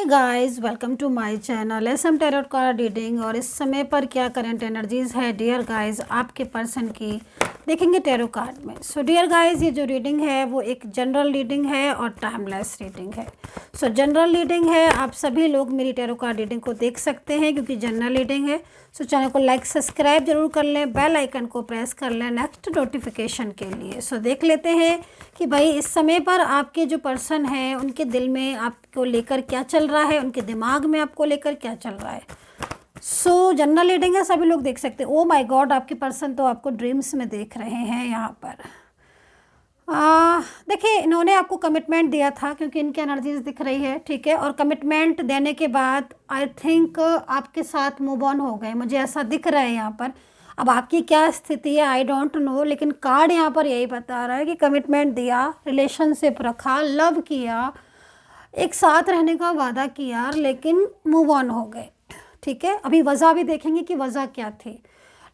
Guys, welcome to my channel SM tarot card reading. और इस समय पर क्या करंट एनर्जीज है डियर गाइस आपके पर्सन की, देखेंगे टैरो कार्ड में। सो डियर गाइस, ये जो रीडिंग है वो एक जनरल रीडिंग है और टाइमलेस रीडिंग है। सो जनरल रीडिंग है, आप सभी लोग मेरी टैरो कार्ड रीडिंग को देख सकते हैं क्योंकि जनरल रीडिंग है। सो चैनल को लाइक सब्सक्राइब जरूर कर लें, बेल आइकन को प्रेस कर लें नेक्स्ट नोटिफिकेशन के लिए। सो देख लेते हैं कि भाई इस समय पर आपके जो पर्सन है उनके दिल में आपको लेकर क्या चल रहा है, उनके दिमाग में आपको लेकर क्या चल रहा है। सो जनरल रीडिंग है, सभी लोग देख सकते हैं। ओ माय गॉड, आपके पर्सन तो आपको ड्रीम्स में देख रहे हैं यहाँ पर। देखिए, इन्होंने आपको कमिटमेंट दिया था क्योंकि इनकी एनर्जीज दिख रही है, ठीक है। और कमिटमेंट देने के बाद आई थिंक आपके साथ मूव ऑन हो गए, मुझे ऐसा दिख रहा है यहाँ पर। अब आपकी क्या स्थिति है आई डोंट नो, लेकिन कार्ड यहाँ पर यही बता रहा है कि कमिटमेंट दिया, रिलेशनशिप रखा, लव किया, एक साथ रहने का वादा किया, लेकिन मूव ऑन हो गए, ठीक है। अभी वजह भी देखेंगे कि वजह क्या थी,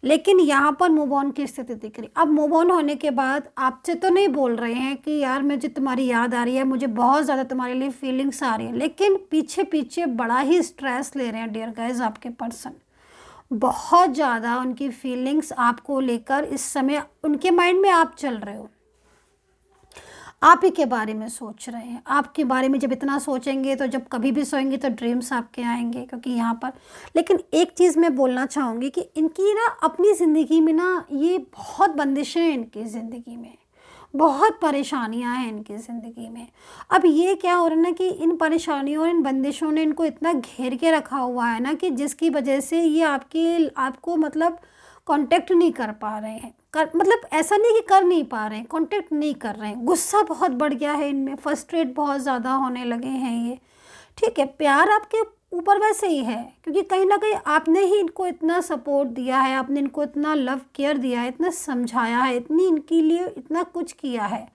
लेकिन यहाँ पर मूव ऑन की स्थिति दिख रही। अब मूव ऑन होने के बाद आपसे तो नहीं बोल रहे हैं कि यार मुझे तुम्हारी याद आ रही है, मुझे बहुत ज़्यादा तुम्हारे लिए फीलिंग्स आ रही है, लेकिन पीछे पीछे बड़ा ही स्ट्रेस ले रहे हैं डियर गाइस आपके पर्सन। बहुत ज़्यादा उनकी फीलिंग्स आपको लेकर इस समय उनके माइंड में आप चल रहे हो, आप ही के बारे में सोच रहे हैं। आपके बारे में जब इतना सोचेंगे तो जब कभी भी सोएंगे तो ड्रीम्स आपके आएंगे, क्योंकि यहाँ पर। लेकिन एक चीज़ मैं बोलना चाहूँगी कि इनकी ना अपनी ज़िंदगी में ना ये बहुत बंदिशें हैं, इनकी ज़िंदगी में बहुत परेशानियां हैं इनकी ज़िंदगी में। अब ये क्या हो रहा है ना कि इन परेशानियों और इन बंदिशों ने इनको इतना घेर के रखा हुआ है ना कि जिसकी वजह से ये आपको मतलब कांटेक्ट नहीं कर पा रहे हैं। मतलब ऐसा नहीं कि कर नहीं पा रहे हैं, कांटेक्ट नहीं कर रहे हैं। गुस्सा बहुत बढ़ गया है इनमें, फ्रस्ट्रेट बहुत ज़्यादा होने लगे हैं ये, ठीक है। प्यार आपके ऊपर वैसे ही है क्योंकि कहीं ना कहीं आपने ही इनको इतना सपोर्ट दिया है, आपने इनको इतना लव केयर दिया है, इतना समझाया है, इतनी इनके लिए इतना कुछ किया है।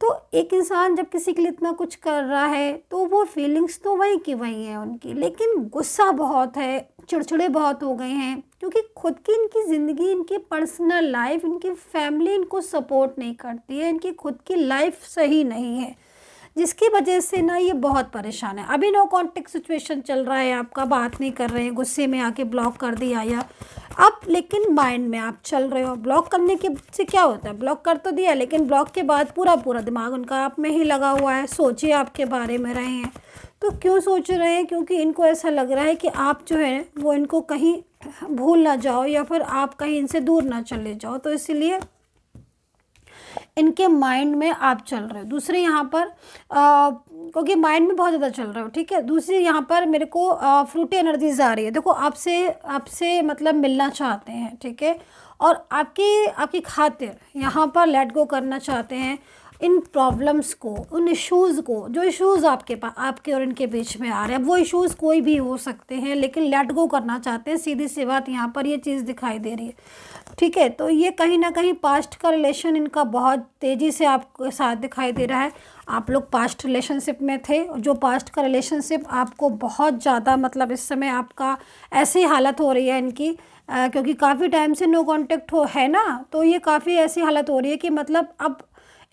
तो एक इंसान जब किसी के लिए इतना कुछ कर रहा है तो वो फीलिंग्स तो वही की वही है उनकी, लेकिन गुस्सा बहुत है, चिड़चिड़े बहुत हो गए हैं क्योंकि खुद की इनकी ज़िंदगी, इनकी पर्सनल लाइफ, इनकी फैमिली इनको सपोर्ट नहीं करती है, इनकी खुद की लाइफ सही नहीं है, जिसकी वजह से ना ये बहुत परेशान है। अभी नो कॉन्टेक्ट सिचुएशन चल रहा है, आपका बात नहीं कर रहे हैं, गुस्से में आके ब्लॉक कर दिया या अब, लेकिन माइंड में आप चल रहे हो। ब्लॉक करने के से क्या होता है, ब्लॉक कर तो दिया लेकिन ब्लॉक के बाद पूरा पूरा दिमाग उनका आप में ही लगा हुआ है, सोचे आपके बारे में रहे हैं। तो क्यों सोच रहे हैं, क्योंकि इनको ऐसा लग रहा है कि आप जो है वो इनको कहीं भूल ना जाओ या फिर आप कहीं इनसे दूर ना चले जाओ, तो इसीलिए इनके माइंड में आप चल रहे हो। दूसरे यहाँ पर क्योंकि माइंड में बहुत ज़्यादा चल रहे हो, ठीक है। दूसरी यहाँ पर मेरे को फ्रूटी एनर्जीज आ रही है। देखो आपसे मतलब मिलना चाहते हैं, ठीक है, और आपकी खातिर यहाँ पर लेट गो करना चाहते हैं इन प्रॉब्लम्स को, उन इश्यूज़ को, जो इश्यूज़ आपके और इनके बीच में आ रहे हैं। वो इश्यूज़ कोई भी हो सकते हैं लेकिन लेट गो करना चाहते हैं, सीधी सी बात यहाँ पर ये चीज़ दिखाई दे रही है, ठीक है। तो ये कहीं ना कहीं पास्ट का रिलेशन इनका बहुत तेज़ी से आपके साथ दिखाई दे रहा है। आप लोग पास्ट रिलेशनशिप में थे, जो पास्ट का रिलेशनशिप आपको बहुत ज़्यादा मतलब इस समय आपका ऐसी हालत हो रही है इनकी क्योंकि काफ़ी टाइम से नो कांटेक्ट है ना, तो ये काफ़ी ऐसी हालत हो रही है कि मतलब अब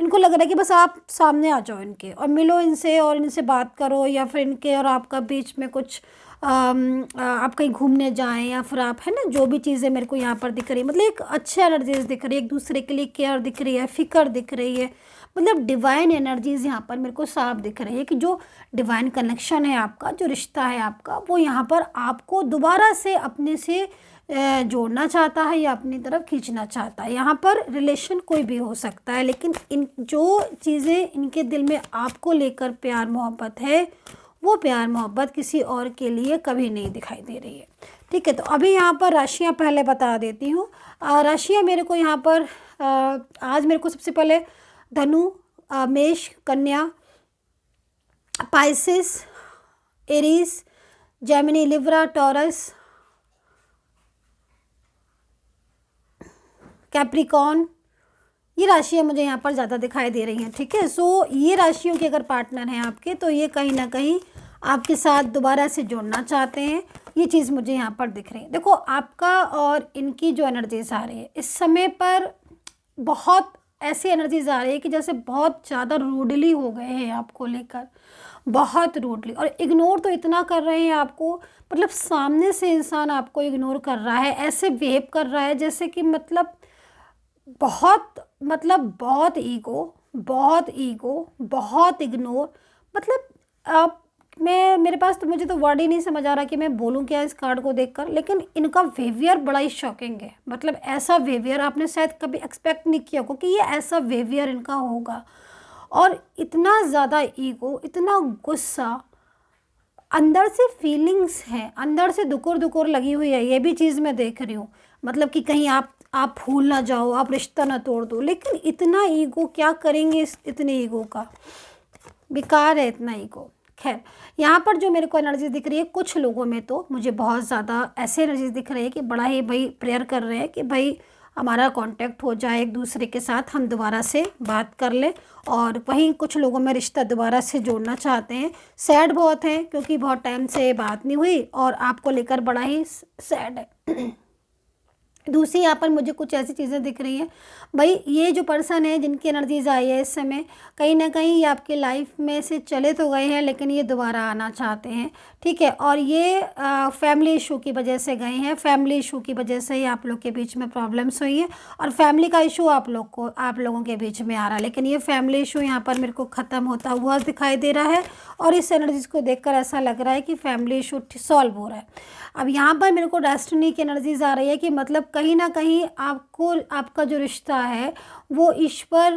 इनको लग रहा है कि बस आप सामने आ जाओ इनके और मिलो इनसे और इनसे बात करो, या फिर इनके और आपका बीच में कुछ आप कहीं घूमने जाएं, या फिर आप है ना जो भी चीज़ें मेरे को यहाँ पर दिख रही है, मतलब एक अच्छी एनर्जीज दिख रही है, एक दूसरे के लिए केयर दिख रही है, फिक्र दिख रही है, मतलब डिवाइन एनर्जीज यहाँ पर मेरे को साफ दिख रही है कि जो डिवाइन कनेक्शन है आपका, जो रिश्ता है आपका, वो यहाँ पर आपको दोबारा से अपने से जोड़ना चाहता है या अपनी तरफ खींचना चाहता है। यहाँ पर रिलेशन कोई भी हो सकता है, लेकिन इन जो चीज़ें इनके दिल में आपको लेकर प्यार मोहब्बत है, वो प्यार मोहब्बत किसी और के लिए कभी नहीं दिखाई दे रही है, ठीक है। तो अभी यहाँ पर राशियाँ पहले बता देती हूँ। राशियाँ मेरे को यहाँ पर आज मेरे को सबसे पहले धनु, मेष, कन्या, Pisces, Aries, Gemini, Libra, taurus, Capricorn, ये राशियाँ मुझे यहाँ पर ज़्यादा दिखाई दे रही हैं, ठीक है। सो ये राशियों के अगर पार्टनर हैं आपके तो ये कहीं ना कहीं आपके साथ दोबारा से जुड़ना चाहते हैं, ये चीज़ मुझे यहाँ पर दिख रही है। देखो आपका और इनकी जो एनर्जीज आ रही है इस समय पर, बहुत ऐसी एनर्जीज आ रही है कि जैसे बहुत ज़्यादा रूडली हो गए हैं आपको लेकर, बहुत रूडली, और इग्नोर तो इतना कर रहे हैं आपको, मतलब सामने से इंसान आपको इग्नोर कर रहा है, ऐसे बिहेव कर रहा है जैसे कि मतलब बहुत ईगो, बहुत ईगो, बहुत इग्नोर, मतलब आप मेरे पास तो, मुझे तो वर्ड ही नहीं समझ आ रहा कि मैं बोलूँ क्या इस कार्ड को देखकर। लेकिन इनका बिहेवियर बड़ा ही शॉकिंग है, मतलब ऐसा बिहेवियर आपने शायद कभी एक्सपेक्ट नहीं किया होगा कि ये ऐसा बिहेवियर इनका होगा। और इतना ज़्यादा ईगो, इतना गुस्सा, अंदर से फीलिंग्स हैं, अंदर से दुकुर दुकुर लगी हुई है, ये भी चीज़ मैं देख रही हूँ। मतलब कि कहीं आप भूल ना जाओ, आप रिश्ता ना तोड़ दो। लेकिन इतना ईगो क्या करेंगे, इस इतने ईगो का, बेकार है इतना ईगो। खैर, यहाँ पर जो मेरे को एनर्जी दिख रही है कुछ लोगों में, तो मुझे बहुत ज़्यादा ऐसे एनर्जीज दिख रही है कि बड़ा ही भाई प्रेयर कर रहे हैं कि भाई हमारा कांटेक्ट हो जाए एक दूसरे के साथ, हम दोबारा से बात कर लें। और वहीं कुछ लोगों में रिश्ता दोबारा से जोड़ना चाहते हैं। सैड बहुत हैं क्योंकि बहुत टाइम से बात नहीं हुई और आपको लेकर बड़ा ही सैड है। दूसरी यहाँ पर मुझे कुछ ऐसी चीज़ें दिख रही हैं, भाई ये जो पर्सन है जिनकी एनर्जीज आई है इस समय, कहीं ना कहीं ये आपके लाइफ में से चले तो गए हैं लेकिन ये दोबारा आना चाहते हैं, ठीक है। और ये फैमिली इशू की वजह से गए हैं, फैमिली इशू की वजह से ही आप लोग के बीच में प्रॉब्लम्स हुई हैं और फैमिली का इशू आप लोगों के बीच में आ रहा है। लेकिन ये फैमिली इशू यहाँ पर मेरे को ख़त्म होता हुआ दिखाई दे रहा है और इस एनर्जीज को देखकर ऐसा लग रहा है कि फैमिली इशू सॉल्व हो रहा है। अब यहाँ पर मेरे को डेस्टिनी की एनर्जीज आ रही है कि मतलब कहीं ना कहीं आपको, आपका जो रिश्ता है वो ईश्वर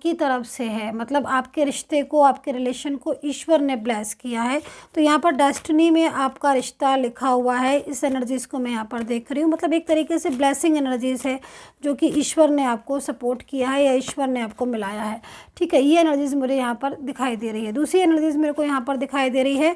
की तरफ से है, मतलब आपके रिश्ते को, आपके रिलेशन को ईश्वर ने ब्लेस किया है। तो यहाँ पर डेस्टिनी में आपका रिश्ता लिखा हुआ है, इस एनर्जीज़ को मैं यहाँ पर देख रही हूँ। मतलब एक तरीके से ब्लेसिंग एनर्जीज़ है जो कि ईश्वर ने आपको सपोर्ट किया है या ईश्वर ने आपको मिलाया है, ठीक है। ये एनर्जीज़ मुझे यहाँ पर दिखाई दे रही है। दूसरी एनर्जीज़ मेरे को यहाँ पर दिखाई दे रही है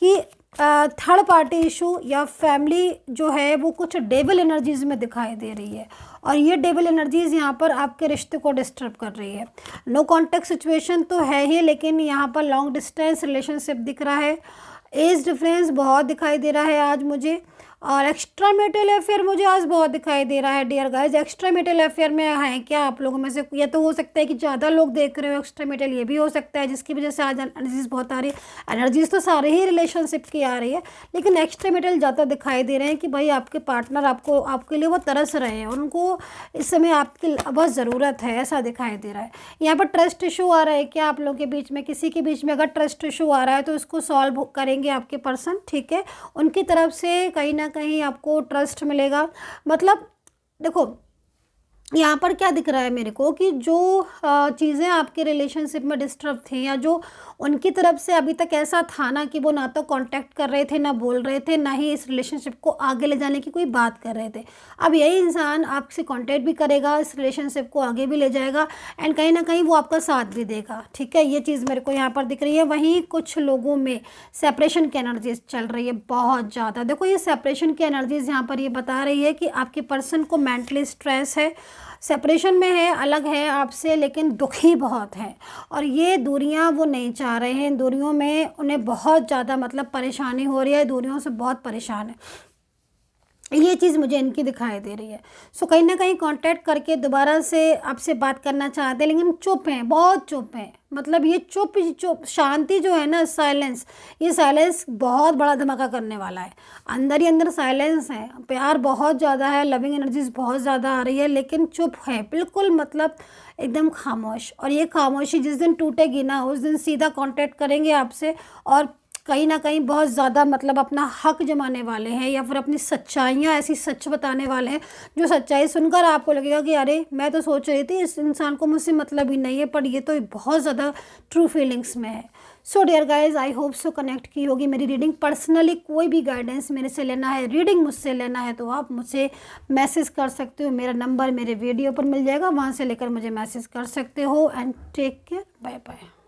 कि थर्ड पार्टी इशू या फैमिली जो है वो कुछ डेविल एनर्जीज़ में दिखाई दे रही है और ये डेविल एनर्जीज़ यहाँ पर आपके रिश्ते को डिस्टर्ब कर रही है। नो कॉन्टेक्ट सिचुएशन तो है ही, लेकिन यहाँ पर लॉन्ग डिस्टेंस रिलेशनशिप दिख रहा है, एज डिफरेंस बहुत दिखाई दे रहा है आज मुझे, और एक्स्ट्रा मैरिटल अफेयर मुझे आज बहुत दिखाई दे रहा है। Dear guys, extra marital affair में है क्या आप लोगों में से, ये तो हो सकता है कि ज़्यादा लोग देख रहे हो एक्स्ट्रा मैरिटल, ये भी हो सकता है जिसकी वजह से आज एनर्जीज बहुत आ रही है। एनर्जीज तो सारे ही रिलेशनशिप की आ रही है, लेकिन एक्स्ट्रा मैरिटल ज़्यादा दिखाई दे रहे हैं कि भाई आपके पार्टनर आपके लिए वो तरस रहे हैं, उनको इस समय आपकी बहुत ज़रूरत है, ऐसा दिखाई दे रहा है। यहाँ पर ट्रस्ट इशू आ रहा है क्या आप लोगों के बीच में, किसी के बीच में अगर ट्रस्ट इशू आ रहा है तो उसको सॉल्व करेंगे आपके पर्सन, ठीक है। उनकी तरफ से कहीं ना कहीं आपको ट्रस्ट मिलेगा। मतलब देखो यहाँ पर क्या दिख रहा है मेरे को कि जो चीज़ें आपके रिलेशनशिप में डिस्टर्ब थी या जो उनकी तरफ से अभी तक ऐसा था ना कि वो ना तो कांटेक्ट कर रहे थे, ना बोल रहे थे, ना ही इस रिलेशनशिप को आगे ले जाने की कोई बात कर रहे थे, अब यही इंसान आपसे कांटेक्ट भी करेगा, इस रिलेशनशिप को आगे भी ले जाएगा एंड कहीं ना कहीं वो आपका साथ भी देगा, ठीक है। ये चीज़ मेरे को यहाँ पर दिख रही है। वहीं कुछ लोगों में सेपरेशन की एनर्जीज चल रही है बहुत ज़्यादा। देखो ये सेपरेशन की एनर्जीज यहाँ पर ये बता रही है कि आपके पर्सन को मेंटली स्ट्रेस है, सेपरेशन में है, अलग है आपसे, लेकिन दुखी बहुत है और ये दूरियां वो नहीं चाह रहे हैं। दूरियों में उन्हें बहुत ज़्यादा मतलब परेशानी हो रही है, दूरियों से बहुत परेशान है, ये चीज़ मुझे इनकी दिखाई दे रही है। सो कहीं ना कहीं कांटेक्ट करके दोबारा से आपसे बात करना चाहते हैं लेकिन चुप हैं, बहुत चुप हैं। मतलब ये चुप शांति जो है ना, साइलेंस, ये साइलेंस बहुत बड़ा धमाका करने वाला है। अंदर ही अंदर साइलेंस है, प्यार बहुत ज़्यादा है, लविंग एनर्जीज बहुत ज़्यादा आ रही है, लेकिन चुप है बिल्कुल, मतलब एकदम खामोश। और ये खामोशी जिस दिन टूटेगी ना उस दिन सीधा कांटेक्ट करेंगे आपसे और कहीं ना कहीं बहुत ज़्यादा मतलब अपना हक जमाने वाले हैं या फिर अपनी सच्चाइयाँ ऐसी सच बताने वाले हैं जो सच्चाई सुनकर आपको लगेगा कि अरे मैं तो सोच रही थी इस इंसान को मुझसे मतलब ही नहीं है, पर ये तो बहुत ज़्यादा ट्रू फीलिंग्स में है। So dear guys, I hope so connect की होगी मेरी रीडिंग। पर्सनली कोई भी गाइडेंस मेरे से लेना है, रीडिंग मुझसे लेना है तो आप मुझे मैसेज कर सकते हो, मेरा नंबर मेरे वीडियो पर मिल जाएगा, वहाँ से लेकर मुझे मैसेज कर सकते हो। And take care, bye bye.